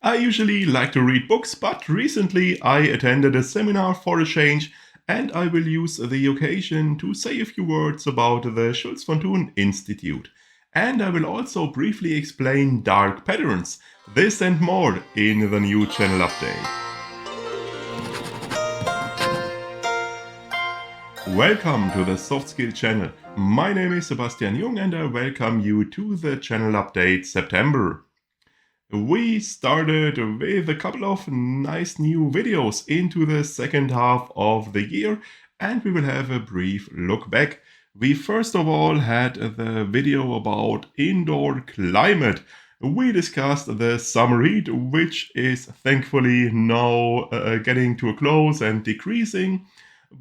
I usually like to read books, but recently I attended a seminar for a change, and I will use the occasion to say a few words about the Schulz von Thun Institute. And I will also briefly explain dark patterns. This and more in the new channel update. Welcome to the Soft Skill channel. My name is Sebastian Jung and I welcome you to the channel update September. We started with a couple of nice new videos into the second half of the year, and we will have a brief look back. We first of all had the video about indoor climate. We discussed the summer heat, which is thankfully now getting to a close and decreasing.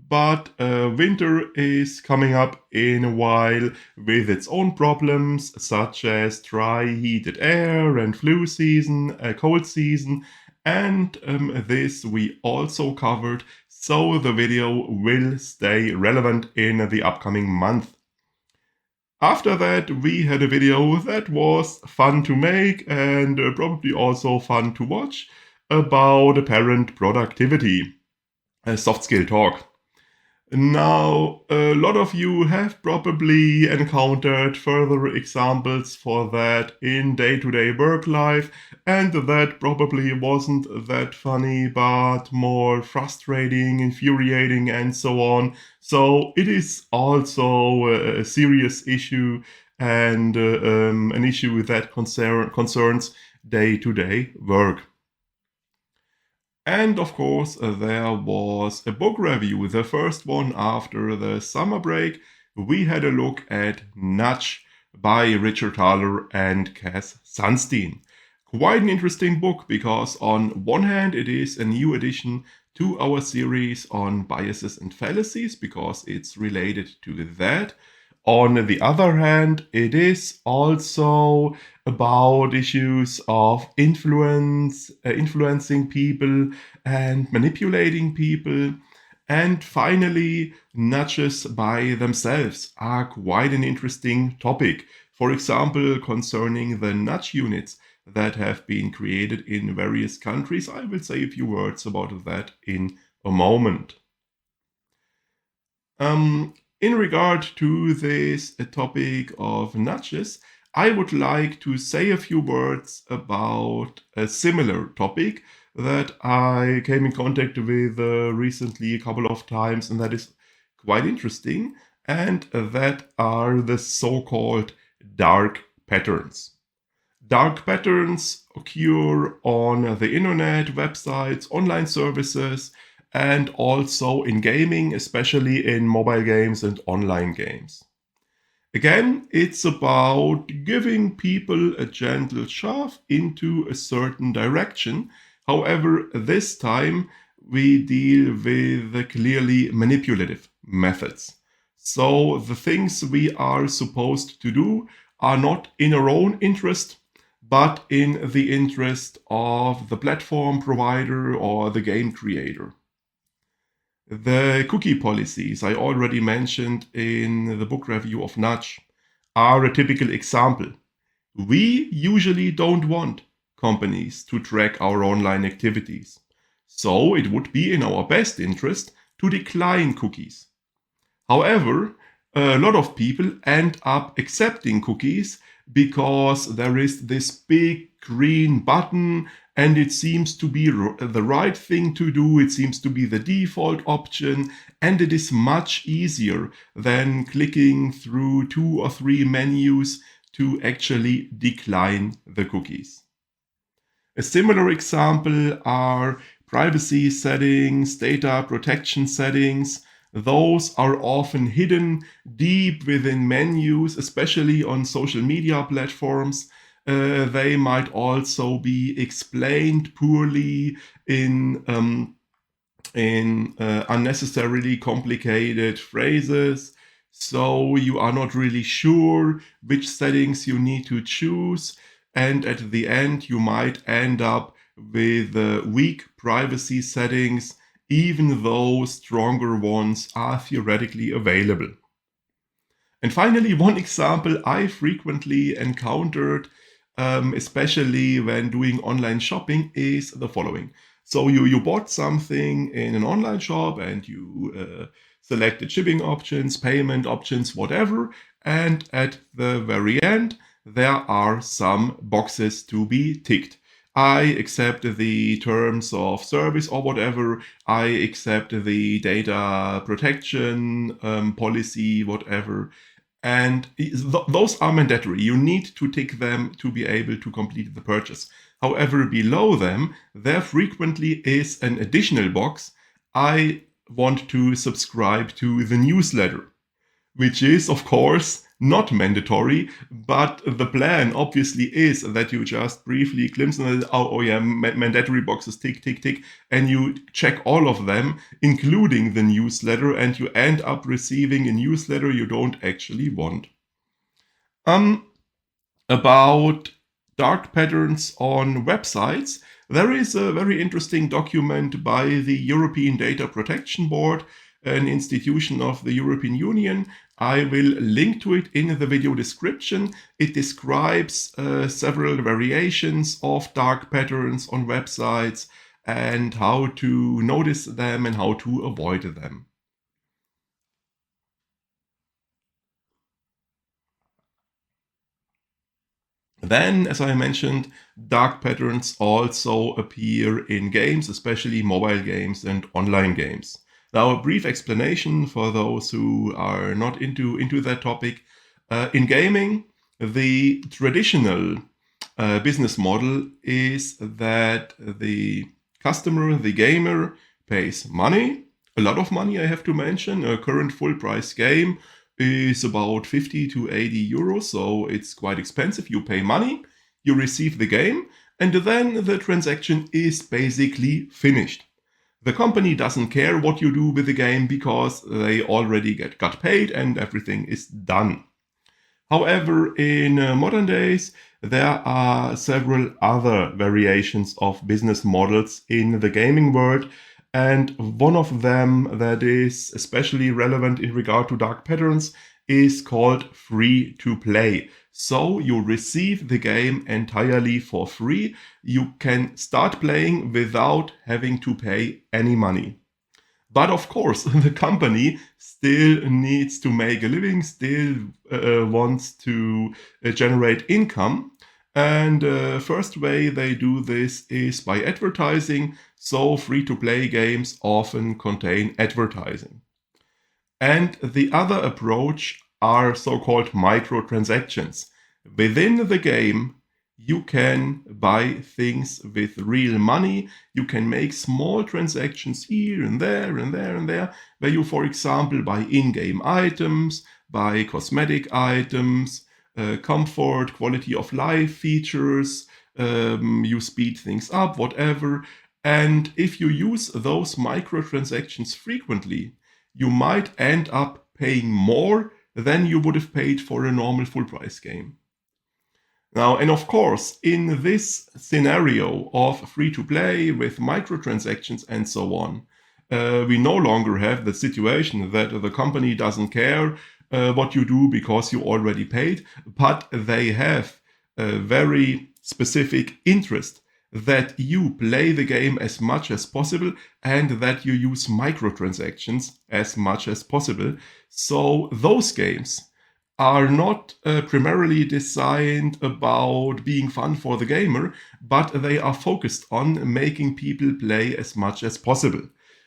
But winter is coming up in a while with its own problems, such as dry, heated air and flu season, a cold season, and this we also covered, so the video will stay relevant in the upcoming month. After that, we had a video that was fun to make and probably also fun to watch about apparent productivity, a soft skill talk. Now, a lot of you have probably encountered further examples for that in day-to-day work life, and that probably wasn't that funny, but more frustrating, infuriating, and so on. So it is also a serious issue and an issue that concerns day-to-day work. And of course, there was a book review, the first one after the summer break. We had a look at Nudge by Richard Thaler and Cass Sunstein. Quite an interesting book because on one hand it is a new addition to our series on biases and fallacies because it's related to that. On the other hand, it is also about issues of influencing people and manipulating people. And finally, nudges by themselves are quite an interesting topic. For example, concerning the nudge units that have been created in various countries. I will say a few words about that in a moment. In regard to this topic of nudges, I would like to say a few words about a similar topic that I came in contact with recently a couple of times, and that is quite interesting, and that are the so-called dark patterns. Dark patterns occur on the internet, websites, online services, and also in gaming, especially in mobile games and online games. Again, it's about giving people a gentle shove into a certain direction. However, this time we deal with clearly manipulative methods. So the things we are supposed to do are not in our own interest, but in the interest of the platform provider or the game creator. The cookie policies I already mentioned in the book review of Nudge are a typical example. We usually don't want companies to track our online activities, so it would be in our best interest to decline cookies. However, a lot of people end up accepting cookies because there is this big green button and it seems to be the right thing to do. It seems to be the default option, and it is much easier than clicking through 2 or 3 menus to actually decline the cookies. A similar example are privacy settings, data protection settings. Those are often hidden deep within menus, especially on social media platforms. They might also be explained poorly in unnecessarily complicated phrases. So you are not really sure which settings you need to choose. And at the end, you might end up with weak privacy settings, even though stronger ones are theoretically available. And finally, one example I frequently encountered especially when doing online shopping, is the following. So you bought something in an online shop and you selected shipping options, payment options, whatever, and at the very end, there are some boxes to be ticked. I accept the terms of service or whatever. I accept the data protection policy, whatever. And those are mandatory. You need to tick them to be able to complete the purchase. However, below them, there frequently is an additional box. I want to subscribe to the newsletter, which is, of course, not mandatory, but the plan obviously is that you just briefly glimpse on it, oh yeah, mandatory boxes, tick, tick, tick, and you check all of them, including the newsletter, and you end up receiving a newsletter you don't actually want. About dark patterns on websites, there is a very interesting document by the European Data Protection Board, an institution of the European Union. I will link to it in the video description. It describes several variations of dark patterns on websites and how to notice them and how to avoid them. Then, as I mentioned, dark patterns also appear in games, especially mobile games and online games. Now, a brief explanation for those who are not into that topic. In gaming, the traditional business model is that the customer, the gamer, pays money, a lot of money, I have to mention. A current full price game is about 50 to 80 euros, so it's quite expensive. You pay money, you receive the game, and then the transaction is basically finished. The company doesn't care what you do with the game because they already got paid and everything is done. However, in modern days, there are several other variations of business models in the gaming world, and one of them that is especially relevant in regard to dark patterns is called free to play. So you receive the game entirely for free. You can start playing without having to pay any money. But of course, the company still needs to make a living, still wants to generate income. And the first way they do this is by advertising. So free-to-play games often contain advertising. And the other approach are so-called microtransactions. Within the game, you can buy things with real money. You can make small transactions here and there and there and there, where you, for example, buy in-game items, buy cosmetic items, comfort, quality of life features, you speed things up, whatever. And if you use those microtransactions frequently, you might end up paying more than you would have paid for a normal full price game. Now, and of course, in this scenario of free to play with microtransactions and so on, we no longer have the situation that the company doesn't care what you do because you already paid, but they have a very specific interest that you play the game as much as possible and that you use microtransactions as much as possible. So those games are not primarily designed about being fun for the gamer, but they are focused on making people play as much as possible.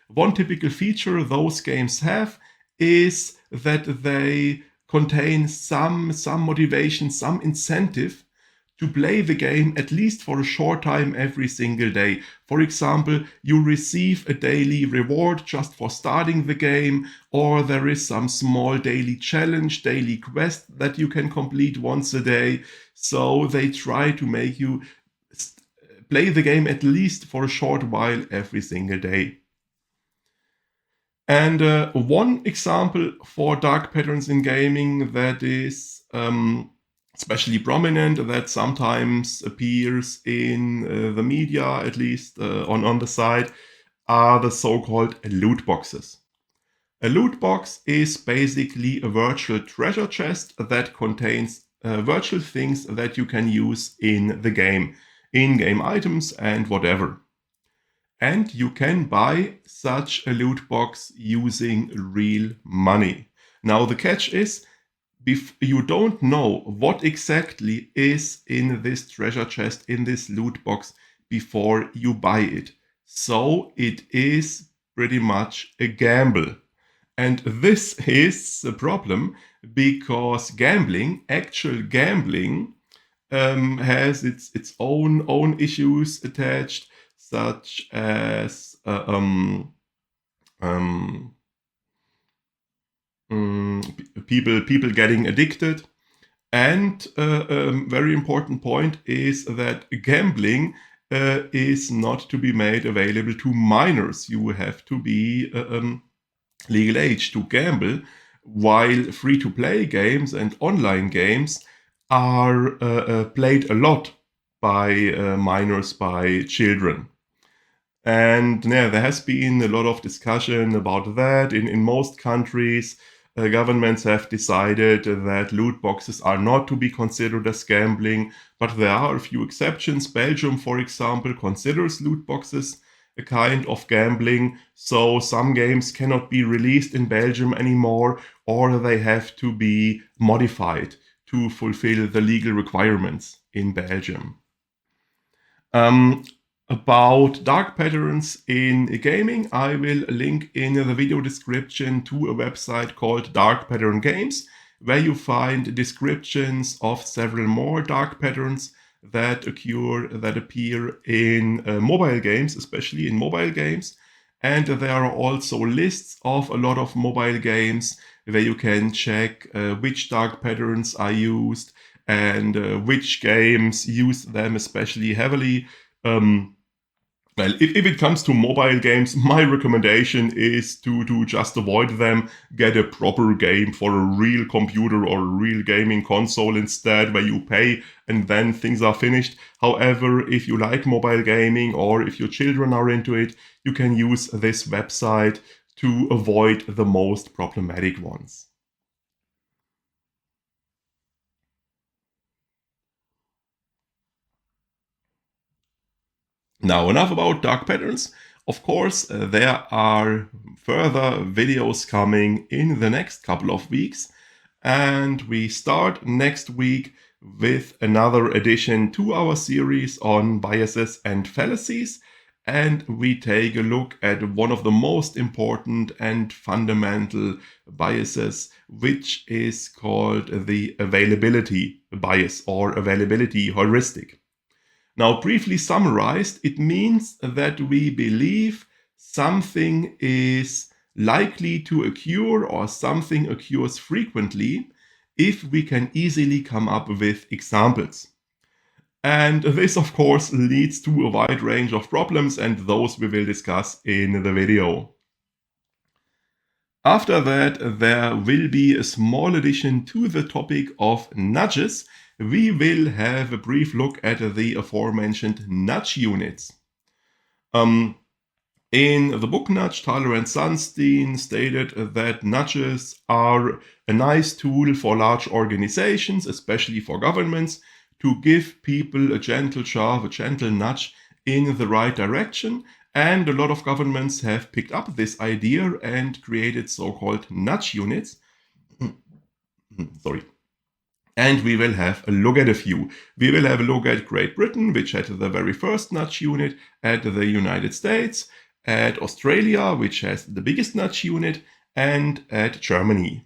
One typical feature those games have is that they contain some motivation, some incentive to play the game at least for a short time every single day. For example, you receive a daily reward just for starting the game, or there is some small daily challenge, daily quest that you can complete once a day. So they try to make you play the game at least for a short while every single day. And one example for dark patterns in gaming that is especially prominent, that sometimes appears in the media, at least on the side, are the so-called loot boxes. A loot box is basically a virtual treasure chest that contains virtual things that you can use in the game, in-game items and whatever. And you can buy such a loot box using real money. Now the catch is, you don't know what exactly is in this treasure chest, in this loot box, before you buy it. So it is pretty much a gamble. And this is a problem because gambling, actual gambling, has its own issues attached, such as people getting addicted. And a very important point is that gambling is not to be made available to minors. You have to be legal age to gamble, while free-to-play games and online games are played a lot by minors, by children. And yeah, there has been a lot of discussion about that. In most countries, governments have decided that loot boxes are not to be considered as gambling, but there are a few exceptions. Belgium, for example, considers loot boxes a kind of gambling, so some games cannot be released in Belgium anymore, or they have to be modified to fulfill the legal requirements in Belgium. About dark patterns in gaming, I will link in the video description to a website called Dark Pattern Games, where you find descriptions of several more dark patterns that appear in mobile games, especially in mobile games. And there are also lists of a lot of mobile games where you can check which dark patterns are used and which games use them especially heavily. Well, if it comes to mobile games, my recommendation is to just avoid them. Get a proper game for a real computer or a real gaming console instead, where you pay and then things are finished. However, if you like mobile gaming or if your children are into it, you can use this website to avoid the most problematic ones. Now, enough about dark patterns. Of course, there are further videos coming in the next couple of weeks, and we start next week with another addition to our series on biases and fallacies, and we take a look at one of the most important and fundamental biases, which is called the availability bias or availability heuristic. Now, briefly summarized, it means that we believe something is likely to occur or something occurs frequently if we can easily come up with examples. And this, of course, leads to a wide range of problems, and those we will discuss in the video. After that, there will be a small addition to the topic of nudges. We will have a brief look at the aforementioned nudge units. In the book Nudge, Thaler and Sunstein stated that nudges are a nice tool for large organizations, especially for governments, to give people a gentle shove, a gentle nudge in the right direction. And a lot of governments have picked up this idea and created so-called nudge units. Sorry. And we will have a look at a few. We will have a look at Great Britain, which had the very first nudge unit, at the United States, at Australia, which has the biggest nudge unit, and at Germany.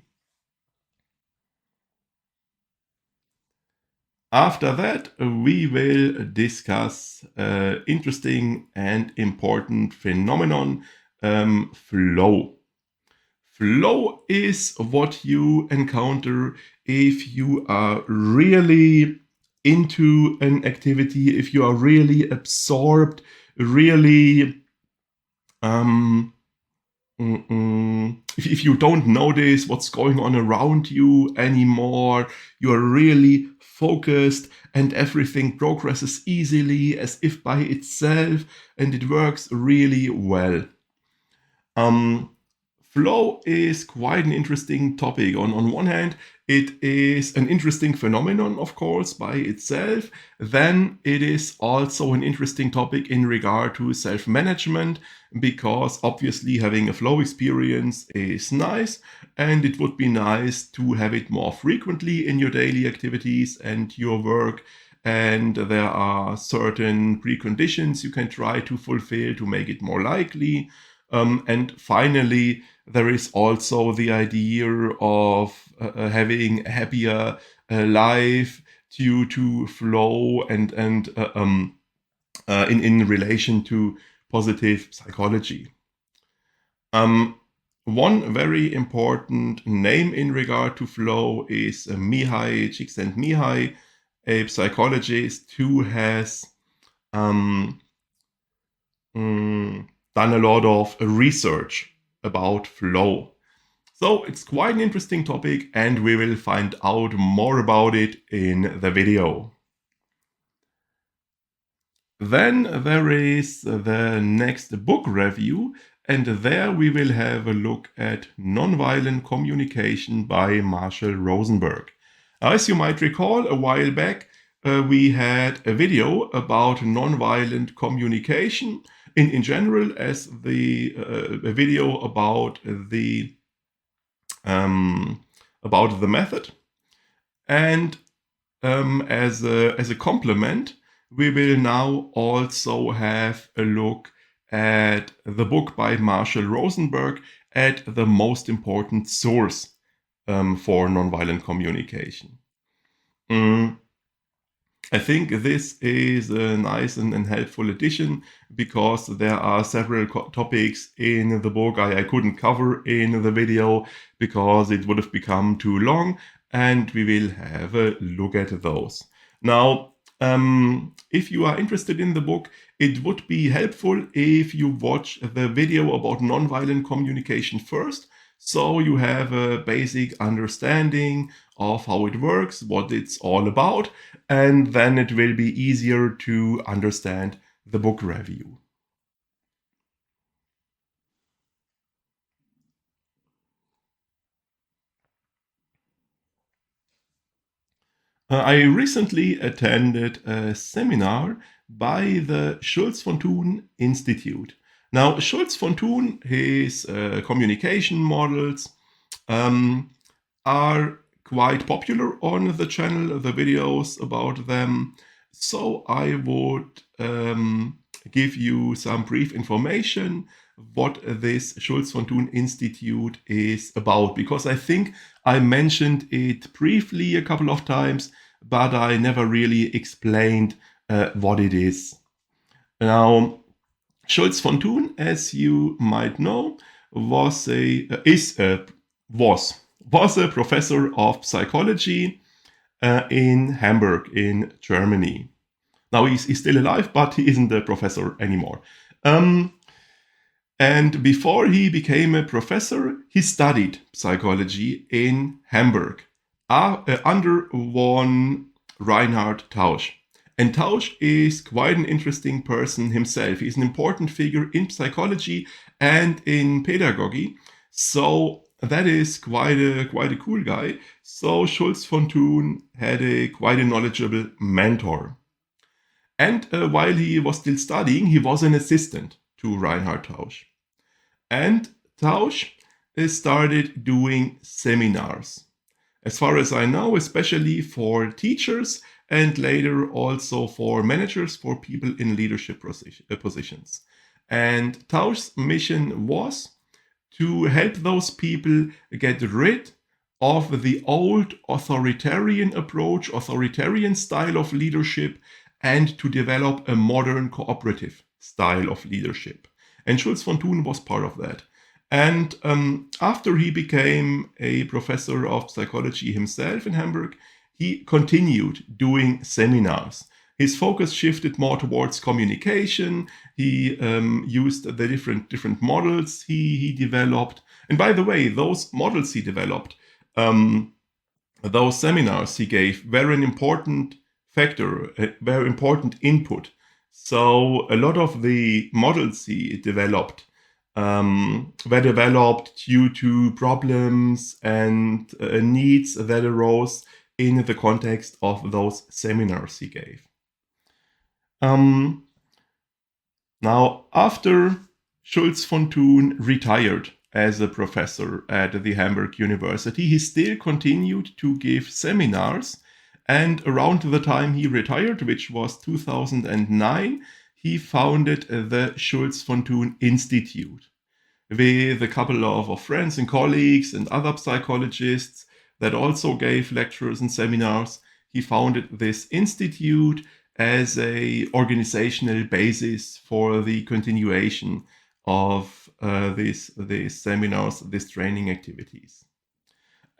After that, we will discuss interesting and important phenomenon, flow. Flow is what you encounter if you are really into an activity, if you are really absorbed, really if you don't notice what's going on around you anymore, you are really focused and everything progresses easily as if by itself, and it works really well. Flow is quite an interesting topic. On one hand, it is an interesting phenomenon, of course, by itself. Then it is also an interesting topic in regard to self-management, because obviously having a flow experience is nice, and it would be nice to have it more frequently in your daily activities and your work. And there are certain preconditions you can try to fulfill to make it more likely. And finally, there is also the idea of having a happier life due to flow and in relation to positive psychology. One very important name in regard to flow is Mihai Csikszentmihalyi, a psychologist who has done a lot of research about flow. So it's quite an interesting topic, and we will find out more about it in the video. Then there is the next book review, and there we will have a look at Nonviolent Communication by Marshall Rosenberg. As you might recall, a while back we had a video about nonviolent communication in general, as a video about the method, and as a complement, we will now also have a look at the book by Marshall Rosenberg, at the most important source for nonviolent communication. I think this is a nice and helpful addition, because there are several topics in the book I couldn't cover in the video because it would have become too long, and we will have a look at those. Now, if you are interested in the book, it would be helpful if you watch the video about nonviolent communication first, so you have a basic understanding of how it works, what it's all about, and then it will be easier to understand the book review. I recently attended a seminar by the Schulz von Thun Institute. Now, Schulz von Thun, his communication models are quite popular on the channel, the videos about them. So I would give you some brief information what this Schulz von Thun Institute is about, because I think I mentioned it briefly a couple of times, but I never really explained what it is. Now, Schulz von Thun, as you might know, was a professor of psychology in Hamburg in Germany. Now he's still alive, but he isn't a professor anymore. And before he became a professor, he studied psychology in Hamburg under one Reinhard Tausch. And Tausch is quite an interesting person himself. He's an important figure in psychology and in pedagogy. So that is quite a cool guy. So Schulz von Thun had quite a knowledgeable mentor. And while he was still studying, he was an assistant to Reinhard Tausch. And Tausch started doing seminars, as far as I know, especially for teachers, and later also for managers, for people in leadership positions. And Tausch's mission was to help those people get rid of the old authoritarian approach, authoritarian style of leadership, and to develop a modern cooperative style of leadership. And Schulz von Thun was part of that. And after he became a professor of psychology himself in Hamburg, he continued doing seminars. His focus shifted more towards communication. He used the different models he developed. And by the way, those models he developed, those seminars he gave, were an important factor, a very important input. So a lot of the models he developed were developed due to problems and needs that arose in the context of those seminars he gave. Now, after Schulz von Thun retired as a professor at the Hamburg University, he still continued to give seminars. And around the time he retired, which was 2009, he founded the Schulz von Thun Institute with a couple of friends and colleagues and other psychologists that also gave lectures and seminars. He founded this institute as a organizational basis for the continuation of these seminars, these training activities.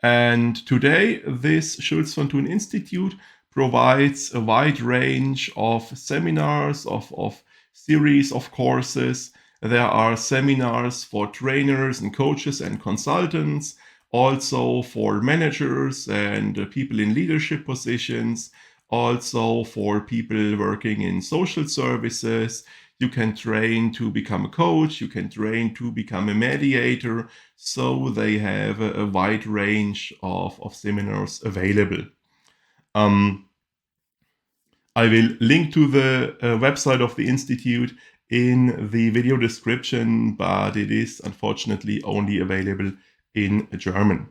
And today, this Schulz von Thun Institute provides a wide range of seminars, of series of courses. There are seminars for trainers and coaches and consultants, also for managers and people in leadership positions, also for people working in social services. You can train to become a coach, you can train to become a mediator. So they have a wide range of seminars available. I will link to the website of the Institute in the video description, but it is unfortunately only available in German.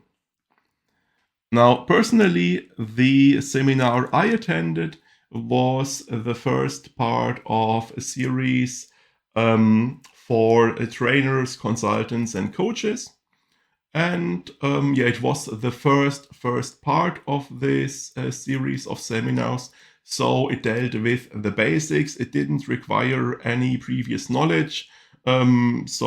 Now, personally, the seminar I attended was the first part of a series for trainers, consultants, and coaches. And it was the first part of this series of seminars. So it dealt with the basics. It didn't require any previous knowledge. Since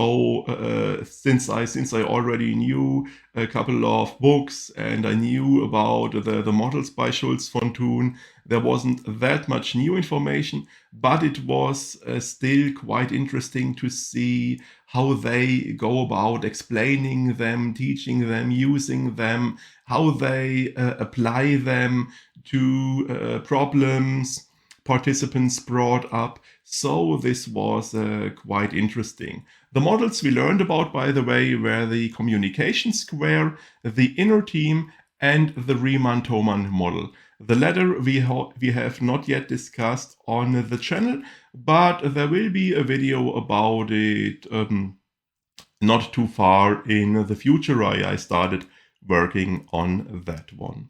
I already knew a couple of books and I knew about the models by Schulz von Thun, there wasn't that much new information, but it was still quite interesting to see how they go about explaining them, teaching them, using them, how they apply them to problems participants brought up. So this was quite interesting. The models we learned about, by the way, were the communication square, the inner team, and the Riemann-Thomann model. The latter we have not yet discussed on the channel, but there will be a video about it not too far in the future. I started working on that one.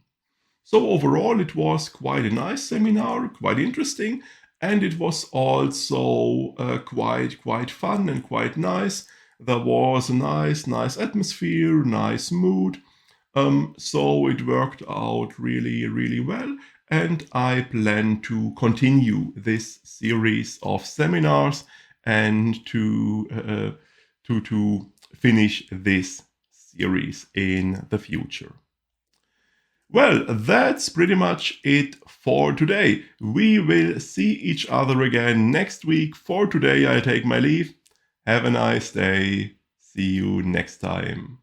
So overall, it was quite a nice seminar, quite interesting, and it was also quite fun and quite nice. There was a nice atmosphere, nice mood. So it worked out really well, and I plan to continue this series of seminars and to finish this series in the future. Well, that's pretty much it for today. We will see each other again next week. For today, I take my leave. Have a nice day. See you next time.